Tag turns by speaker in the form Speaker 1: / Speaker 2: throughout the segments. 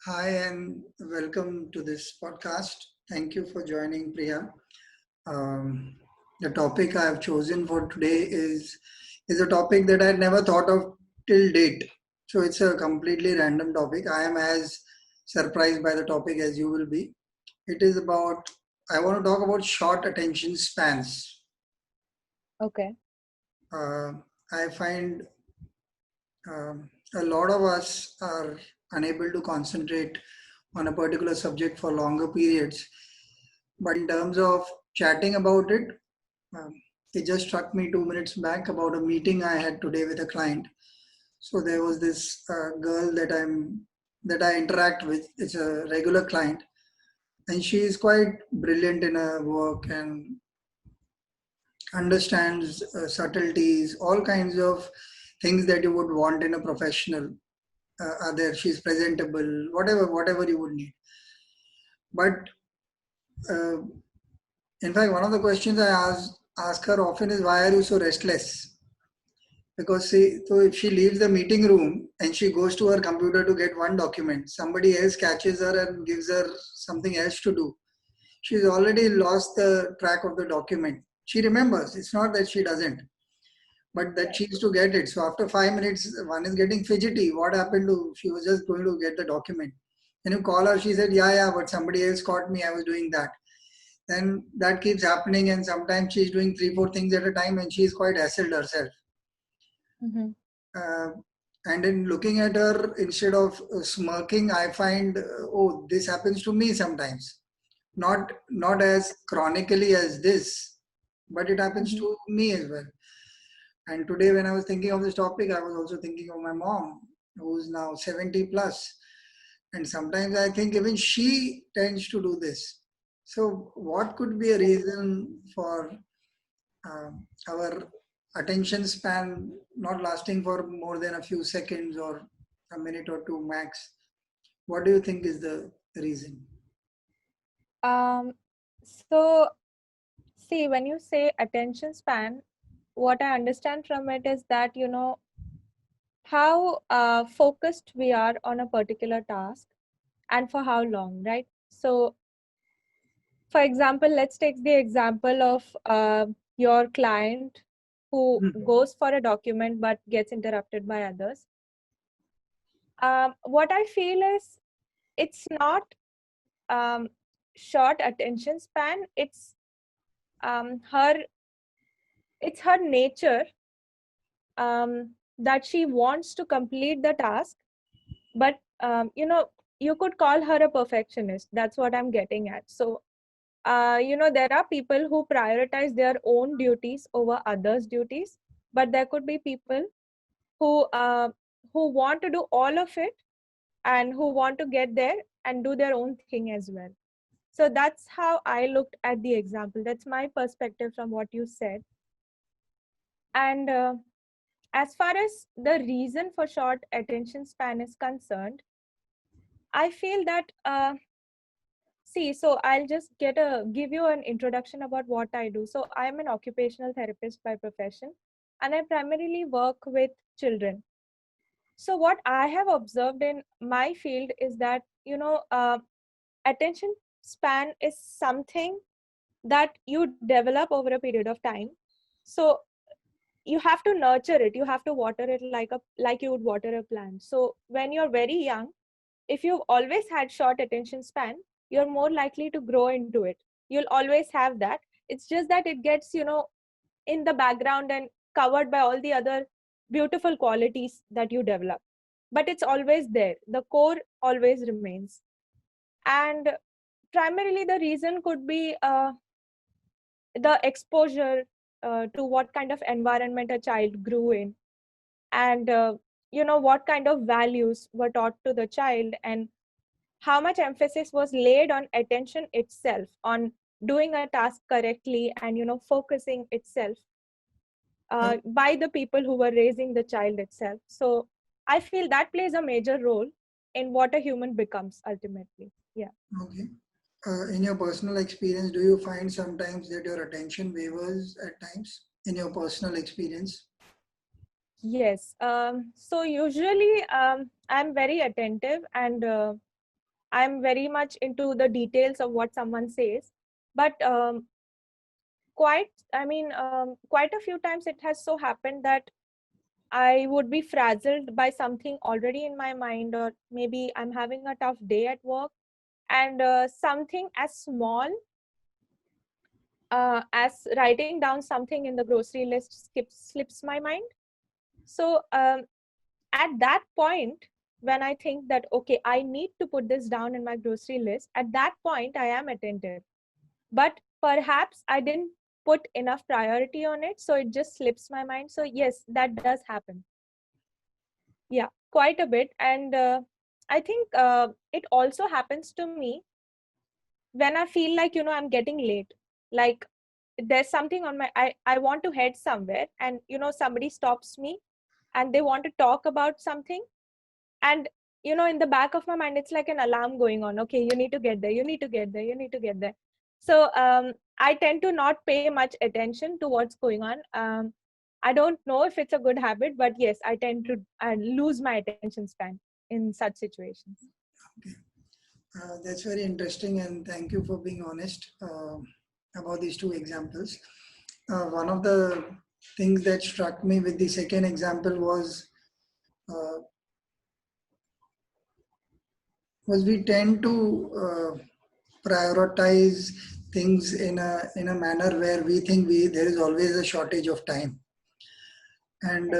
Speaker 1: Hi and welcome to this podcast. Thank you for joining, Priya. Um, the topic I have chosen for today is a topic that I had never thought of till date. So it's a completely random topic. I am as surprised by the topic as you will be. It is about I want to talk about short attention spans.
Speaker 2: Okay.
Speaker 1: Uh, I find a lot of us are unable to concentrate on a particular subject for longer periods. But in terms of chatting about it, um, it just struck me 2 minutes back about a meeting I had today with a client. So there was this girl that I interact with. It's a regular client, and she is quite brilliant in her work and understands subtleties, all kinds of things that you would want in a professional. Are there? She's presentable, whatever you would need. But uh, in fact, one of the questions I ask her often is, why are you so restless? Because see, so if she leaves the meeting room and she goes to her computer to get one document, somebody else catches her and gives her something else to do. She's already lost the track of the document. She remembers. It's not that she doesn't, but that
Speaker 2: Right.
Speaker 1: she needs to get it. So after 5 minutes, one is getting fidgety. What happened to? She was just going to get the document. And you call her, she said, yeah, but somebody else caught me. I was doing that. Then that keeps happening, and sometimes she's doing three, four things at a time, and she's quite hassled herself.
Speaker 2: Mm-hmm.
Speaker 1: Uh, and in looking at her, instead of smirking, I find, oh, this happens to me sometimes. Not as chronically as this, but it happens
Speaker 2: Mm-hmm.
Speaker 1: to me as well. And today, when I was thinking of this topic, I was also thinking of my mom, who's now 70 plus. And sometimes I think even she tends to do this. So, what could be a reason for our attention span not lasting for more than a few seconds or a minute or two max? What do you think is the reason?
Speaker 2: Um, so see, when you say attention span, what I understand from it is that, how focused we are on a particular task and for how long, right? So, for example, let's take the example of your client who
Speaker 1: Hmm.
Speaker 2: goes for a document but gets interrupted by others. What I feel is it's not um, short attention span. Um, her it's her nature, that she wants to complete the task, but you could call her a perfectionist. That's what I'm getting at. So there are people who prioritize their own duties over others duties, but there could be people who who want to do all of it and who want to get there and do their own thing as well. So that's how I looked at the example. That's my perspective from what you said. And as far as the reason for short attention span is concerned, I feel that see, so I'll just give you an introduction about what I do. So I'm an occupational therapist by profession, and I primarily work with children. So what I have observed in my field is that attention span is something that you develop over a period of time. So you have to nurture it, you have to water it like you would water a plant. So when you're very young, if you've always had short attention span, you're more likely to grow into it. You'll always have that. It's just that it gets in the background and covered by all the other beautiful qualities that you develop, but it's always there. The core always remains. And primarily the reason could be the exposure to what kind of environment a child grew in, and what kind of values were taught to the child, and how much emphasis was laid on attention itself, on doing a task correctly, and focusing itself
Speaker 1: Uh,
Speaker 2: by the people who were raising the child itself. So I feel that plays a major role in what a human becomes ultimately. Yeah.
Speaker 1: okay. In your personal experience, do you find sometimes that your attention wavers at times in your personal experience?
Speaker 2: Yes. So usually I'm very attentive, and I'm very much into the details of what someone says. But quite a few times it has so happened that I would be frazzled by something already in my mind, or maybe I'm having a tough day at work, and something as small as writing down something in the grocery list slips my mind. So at that point, when I think that, okay, I need to put this down in my grocery list, at that point, I am attentive. But perhaps I didn't put enough priority on it, so it just slips my mind. So yes, that does happen. Yeah, quite a bit. And I think it also happens to me when I feel like, I'm getting late. Like there's something on I want to head somewhere, and somebody stops me and they want to talk about something. And in the back of my mind, it's like an alarm going on. Okay, you need to get there, you need to get there, you need to get there. So I tend to not pay much attention to what's going on. I don't know if it's a good habit, but yes, I tend to lose my attention span in such situations.
Speaker 1: Okay. That's very interesting, and thank you for being honest about these two examples. One of the things that struck me with the second example uh, was we tend to prioritize things in a manner where we think there is always a shortage of time. And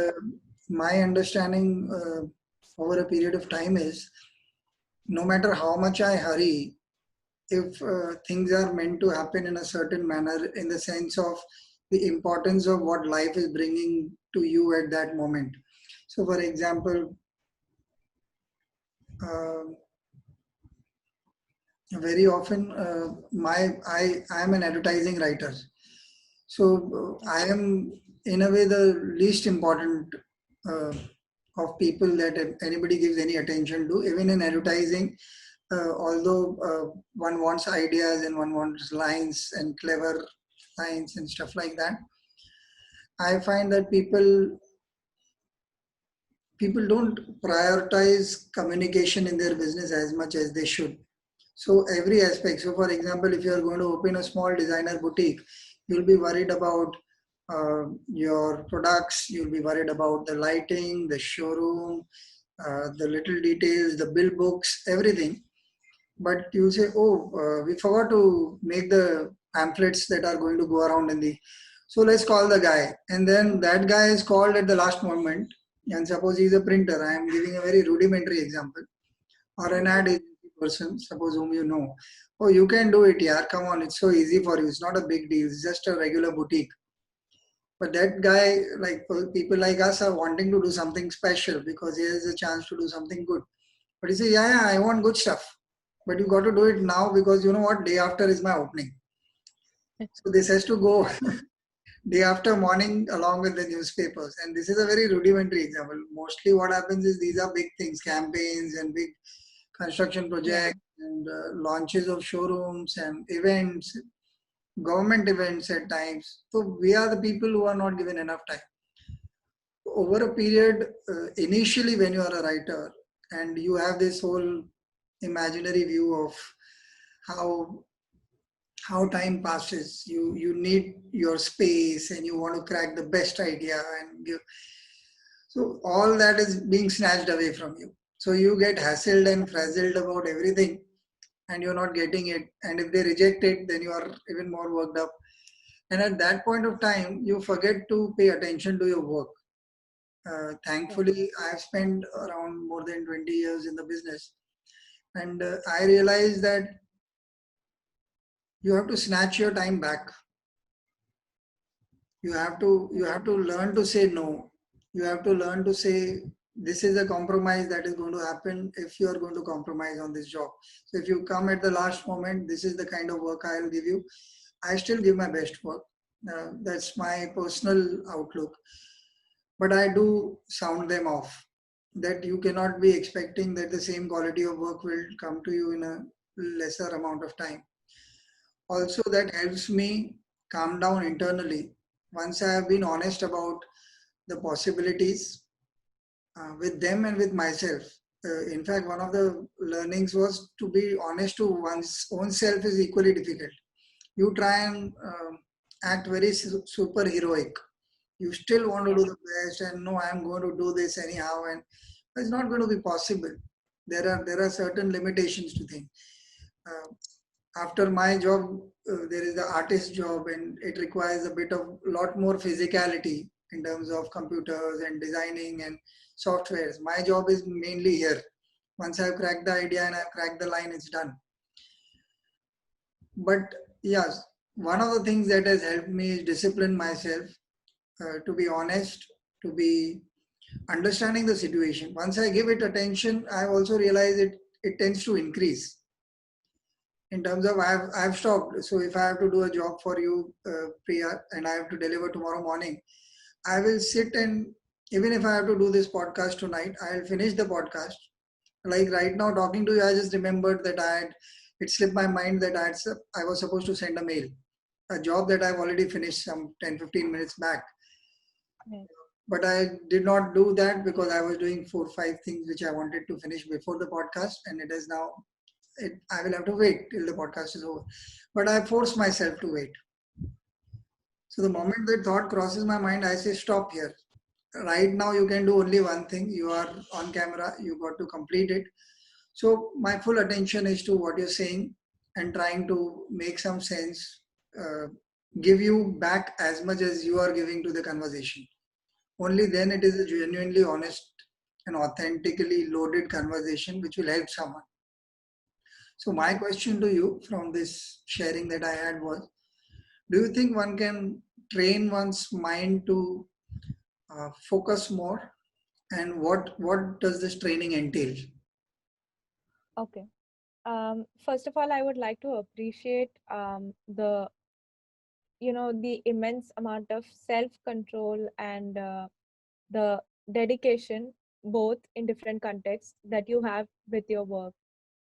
Speaker 1: my understanding over a period of time is, no matter how much I hurry, if things are meant to happen in a certain manner, in the sense of the importance of what life is bringing to you at that moment. So, for example, uh, very often I am an advertising writer, so I am in a way the least important uh, of people that anybody gives any attention to, even in advertising. Although one wants ideas and one wants lines and clever lines and stuff like that, I find that people don't prioritize communication in their business as much as they should. So every aspect. So for example, if you are going to open a small designer boutique, you'll be worried about your products, you'll be worried about the lighting, the showroom, the little details, the bill books, everything. But you say, oh, we forgot to make the pamphlets that are going to go around in the, so let's call the guy. And then that guy is called at the last moment. And suppose he's a printer. I am giving a very rudimentary example. Or an ad agency person, suppose whom you know. Oh, you can do it, yeah. Come on, it's so easy for you. It's not a big deal. It's just a regular boutique. But that guy, like people like us, are wanting to do something special because he has a chance to do something good. But he say, yeah, I want good stuff. But you got to do it now because you know what? Day after is my opening. So this has to go day after morning along with the newspapers. And this is a very rudimentary example. Mostly what happens is these are big things, campaigns and big construction projects and launches of showrooms and events, government events at times. So we are the people who are not given enough time. Over a period, initially when you are a writer and you have this whole imaginary view of how time passes, you need your space and you want to crack the best idea and give. So all that is being snatched away from you. So you get hassled and frazzled about everything and you're not getting it. And if they reject it, then you are even more worked up. And at that point of time, you forget to pay attention to your work. Thankfully, I've spent around more than 20 years in the business. And I realized that you have to snatch your time back. You have to learn to say no. You have to learn to say this is a compromise that is going to happen if you are going to compromise on this job. So if you come at the last moment, this is the kind of work I'll give you. I still give my best work. That's my personal outlook. But I do sound them off that you cannot be expecting that the same quality of work will come to you in a lesser amount of time. Also, that helps me calm down internally. Once I have been honest about the possibilities with them and with myself, In fact, one of the learnings was to be honest to one's own self is equally difficult. You try and act very super heroic. You still want to
Speaker 2: Yeah.
Speaker 1: do the best, and no, I'm going to do this anyhow, and it's not going to be possible. There are certain limitations to things. Uh, After my job, there is the artist job, and it requires a bit of lot more physicality in terms of computers and designing and softwares. My job is mainly here. Once I've cracked the idea and I've cracked the line, it's done. But yes, one of the things that has helped me is discipline myself, to be honest, to be understanding the situation. Once I give it attention, I also realize it tends to increase. In terms of I've stopped. So if I have to do a job for you, Priya, and I have to deliver tomorrow morning, I will sit, and even if I have to do this podcast tonight, I'll finish the podcast. Like right now, talking to you, I just remembered that it slipped my mind that I was supposed to send a mail, a job that I've already finished some 10-15 minutes back.
Speaker 2: Yes.
Speaker 1: But I did not do that because I was doing 4 or 5 things which I wanted to finish before the podcast, and it is now. I will have to wait till the podcast is over. But I force myself to wait. So the
Speaker 2: Yes.
Speaker 1: moment that thought crosses my mind, I say, stop here. Right now, you can do only one thing. You are on camera, you got to complete it. So my full attention is to what you're saying and trying to make some sense, uh, give you back as much as you are giving to the conversation. Only then it is a genuinely honest and authentically loaded conversation which will help someone. So my question to you from this sharing that I had was, do you think one can train one's mind to focus more, and what does this training entail?
Speaker 2: Okay. First of all, I would like to appreciate the the immense amount of self-control and the dedication, both in different contexts, that you have with your work.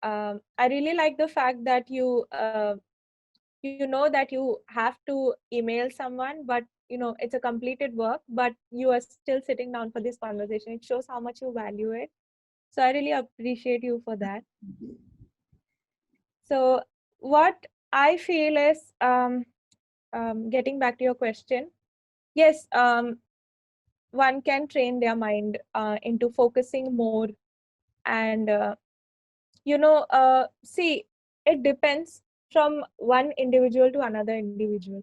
Speaker 2: I really like the fact that you know that you have to email someone, but it's a completed work, but you are still sitting down for this conversation. It shows how much you value it. So I really appreciate you for that. So what I feel is, getting back to your question, yes, one can train their mind into focusing more, and see, it depends from one individual to another individual.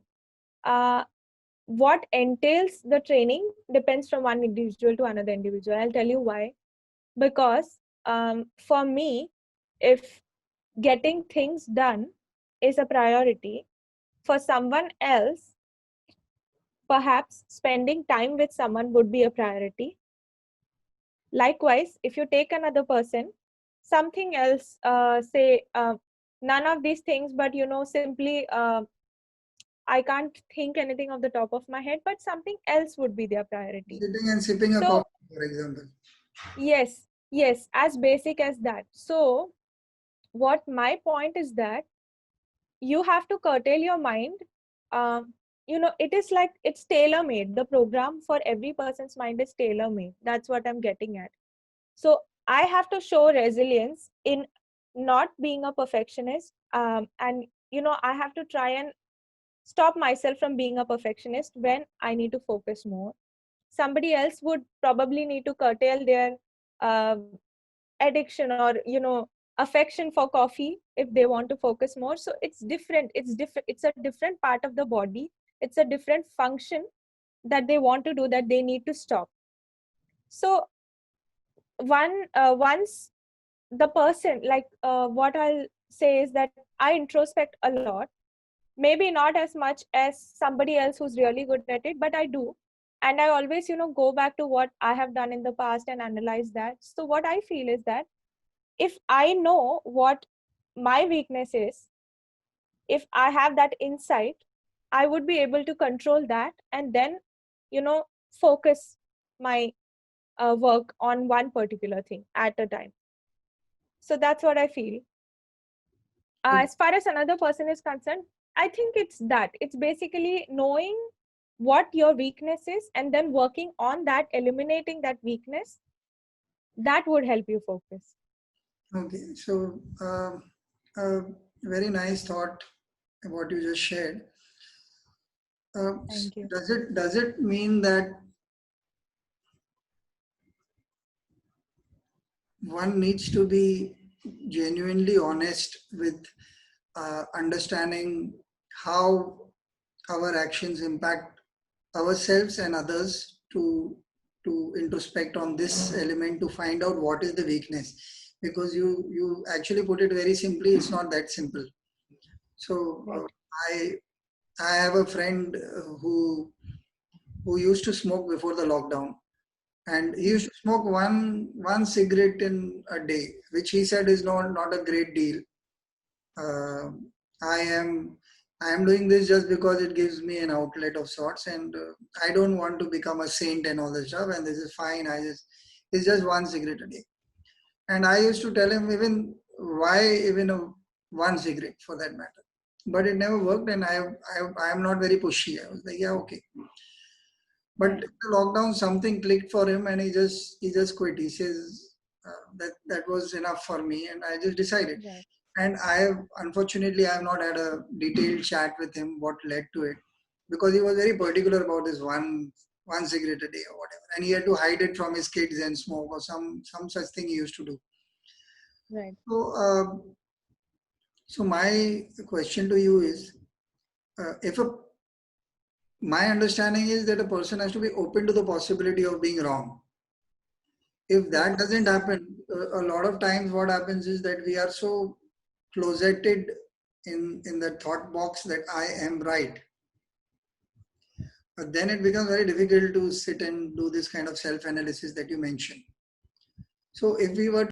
Speaker 2: uh, what entails the training depends from one individual to another individual. I'll tell you why. Because for me, if getting things done is a priority, for someone else, perhaps spending time with someone would be a priority. Likewise, if you take another person, something else, say, none of these things, but simply, I can't think anything off the top of my head, but something else would be their priority.
Speaker 1: Sitting and sipping a
Speaker 2: So,
Speaker 1: coffee, for example.
Speaker 2: yes, yes, as basic as that. So, what my point is that you have to curtail your mind. Um, it is like it's tailor made. The program for every person's mind is tailor made. That's what I'm getting at. So I have to show resilience in not being a perfectionist. And I have to try and stop myself from being a perfectionist when I need to focus more. Somebody else would probably need to curtail their uh, addiction, or affection for coffee, if they want to focus more. So it's different. It's a different part of the body. It's a different function that they want to do, that they need to stop. So once the person, like, what I'll say is that I introspect a lot. Maybe not as much as somebody else who's really good at it, but I do. And I always go back to what I have done in the past and analyze that. So what I feel is that if I know what my weakness is, if I have that insight, I would be able to control that, and then focus my work on one particular thing at a time. So that's what I feel.
Speaker 1: Okay.
Speaker 2: As far as another person is concerned, I think it's basically knowing what your weakness is, and then working on that, eliminating that weakness, that would help you focus.
Speaker 1: Okay, so a very nice thought what you just shared.
Speaker 2: Thank you.
Speaker 1: Does it mean that one needs to be genuinely honest with understanding how our actions impact ourselves and others to introspect on this element to find out what is the weakness? Because you actually put it very simply, it's not that simple. So
Speaker 2: Right.
Speaker 1: I have a friend who used to smoke before the lockdown, and he used to smoke one cigarette in a day, which he said is not a great deal. uh, I am I am doing this just because it gives me an outlet of sorts, and I don't want to become a saint and all this stuff. And this is fine. It's just one cigarette a day. And I used to tell him, even why even one cigarette for that matter. But it never worked, and I am not very pushy. I was like, yeah, okay. But
Speaker 2: Right.
Speaker 1: in the lockdown, something clicked for him, and he just quit. He says that was enough for me, and I just decided.
Speaker 2: Right.
Speaker 1: And unfortunately I have not had a detailed chat with him what led to it, because he was very particular about this one cigarette a day or whatever, and he had to hide it from his kids and smoke or some such thing he used to do.
Speaker 2: Right.
Speaker 1: So my question to you is, if a my understanding is that a person has to be open to the possibility of being wrong. If that
Speaker 2: Yes.
Speaker 1: doesn't happen, a lot of times what happens is that we are so closeted in the thought box that I am right. But then it becomes very difficult to sit and do this kind of self analysis that you mentioned. So if we were